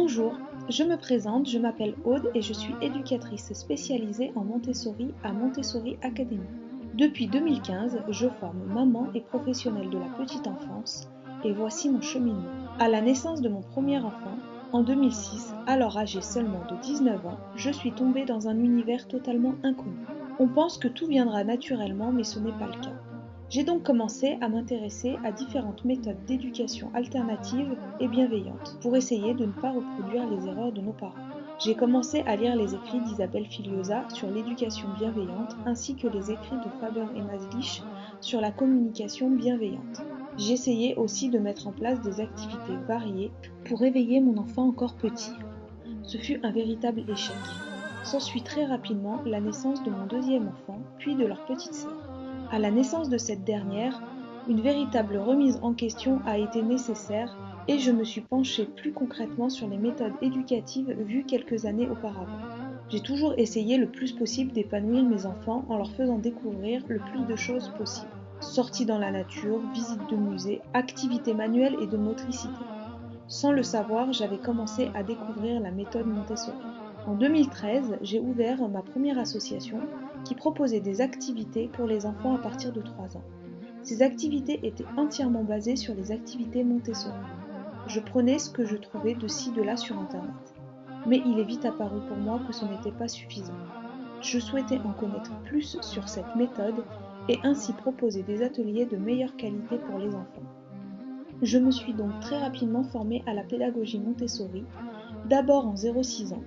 Bonjour, je me présente, je m'appelle Aude et je suis éducatrice spécialisée en Montessori à Montessori Academy. Depuis 2015, je forme maman et professionnelle de la petite enfance et voici mon cheminement. À la naissance de mon premier enfant, en 2006, alors âgé seulement de 19 ans, je suis tombée dans un univers totalement inconnu. On pense que tout viendra naturellement, mais ce n'est pas le cas. J'ai donc commencé à m'intéresser à différentes méthodes d'éducation alternatives et bienveillantes pour essayer de ne pas reproduire les erreurs de nos parents. J'ai commencé à lire les écrits d'Isabelle Filiosa sur l'éducation bienveillante ainsi que les écrits de Faber et Maslich sur la communication bienveillante. J'essayais aussi de mettre en place des activités variées pour éveiller mon enfant encore petit. Ce fut un véritable échec. S'ensuit très rapidement la naissance de mon deuxième enfant, puis de leur petite sœur. À la naissance de cette dernière, une véritable remise en question a été nécessaire et je me suis penchée plus concrètement sur les méthodes éducatives vues quelques années auparavant. J'ai toujours essayé le plus possible d'épanouir mes enfants en leur faisant découvrir le plus de choses possible. Sorties dans la nature, visites de musées, activités manuelles et de motricité. Sans le savoir, j'avais commencé à découvrir la méthode Montessori. En 2013, j'ai ouvert ma première association qui proposait des activités pour les enfants à partir de 3 ans. Ces activités étaient entièrement basées sur les activités Montessori. Je prenais ce que je trouvais de ci de là sur Internet. Mais il est vite apparu pour moi que ce n'était pas suffisant. Je souhaitais en connaître plus sur cette méthode et ainsi proposer des ateliers de meilleure qualité pour les enfants. Je me suis donc très rapidement formée à la pédagogie Montessori, d'abord en 0-6 ans,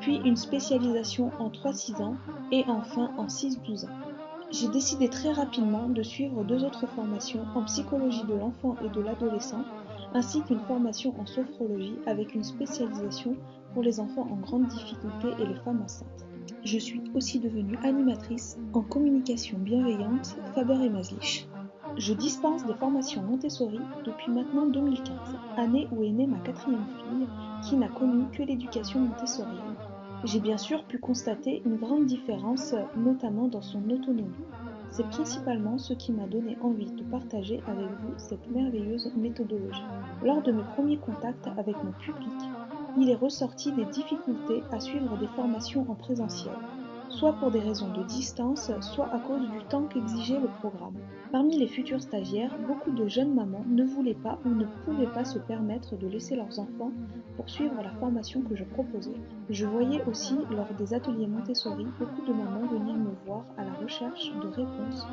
puis une spécialisation en 3-6 ans et enfin en 6-12 ans. J'ai décidé très rapidement de suivre deux autres formations en psychologie de l'enfant et de l'adolescent, ainsi qu'une formation en sophrologie avec une spécialisation pour les enfants en grande difficulté et les femmes enceintes. Je suis aussi devenue animatrice en communication bienveillante Faber et Maslich. Je dispense des formations Montessori depuis maintenant 2015, année où est née ma quatrième fille, qui n'a connu que l'éducation montessorienne. J'ai bien sûr pu constater une grande différence, notamment dans son autonomie. C'est principalement ce qui m'a donné envie de partager avec vous cette merveilleuse méthodologie. Lors de mes premiers contacts avec mon public, il est ressorti des difficultés à suivre des formations en présentiel, soit pour des raisons de distance, soit à cause du temps qu'exigeait le programme. Parmi les futurs stagiaires, beaucoup de jeunes mamans ne voulaient pas ou ne pouvaient pas se permettre de laisser leurs enfants pour suivre la formation que je proposais. Je voyais aussi lors des ateliers Montessori beaucoup de mamans venir me voir à la recherche de réponses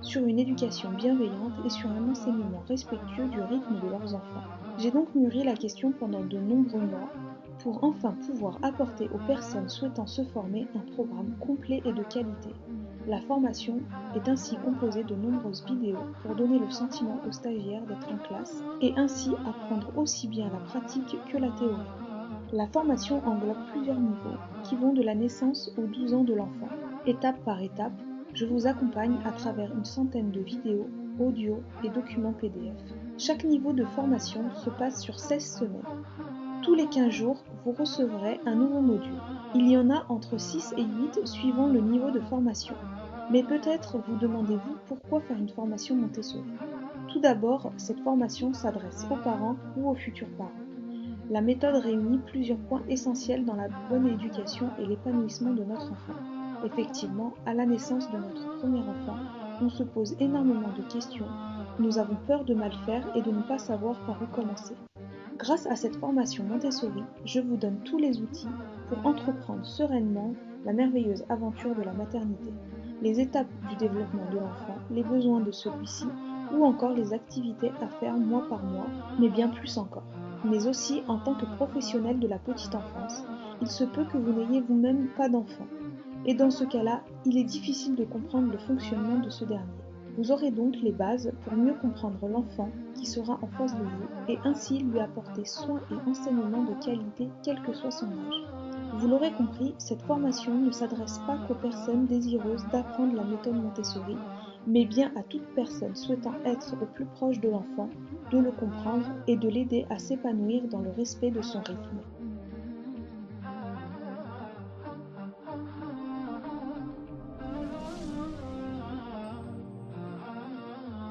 sur une éducation bienveillante et sur un enseignement respectueux du rythme de leurs enfants. J'ai donc mûri la question pendant de nombreux mois pour enfin pouvoir apporter aux personnes souhaitant se former un programme complet et de qualité. La formation est ainsi composée de nombreuses vidéos pour donner le sentiment aux stagiaires d'être en classe et ainsi apprendre aussi bien la pratique que la théorie. La formation englobe plusieurs niveaux qui vont de la naissance aux 12 ans de l'enfant. Étape par étape, je vous accompagne à travers une centaine de vidéos, audio et documents PDF. Chaque niveau de formation se passe sur 16 semaines. Tous les 15 jours, vous recevrez un nouveau module. Il y en a entre 6 et 8 suivant le niveau de formation. Mais peut-être vous demandez-vous pourquoi faire une formation Montessori. Tout d'abord, cette formation s'adresse aux parents ou aux futurs parents. La méthode réunit plusieurs points essentiels dans la bonne éducation et l'épanouissement de notre enfant. Effectivement, à la naissance de notre premier enfant, on se pose énormément de questions, nous avons peur de mal faire et de ne pas savoir par où commencer. Grâce à cette formation Montessori, je vous donne tous les outils pour entreprendre sereinement la merveilleuse aventure de la maternité, les étapes du développement de l'enfant, les besoins de celui-ci ou encore les activités à faire mois par mois, mais bien plus encore. Mais aussi en tant que professionnel de la petite enfance, il se peut que vous n'ayez vous-même pas d'enfant. Et dans ce cas-là, il est difficile de comprendre le fonctionnement de ce dernier. Vous aurez donc les bases pour mieux comprendre l'enfant qui sera en face de vous et ainsi lui apporter soins et enseignements de qualité quel que soit son âge. Vous l'aurez compris, cette formation ne s'adresse pas qu'aux personnes désireuses d'apprendre la méthode Montessori, mais bien à toute personne souhaitant être au plus proche de l'enfant, de le comprendre et de l'aider à s'épanouir dans le respect de son rythme.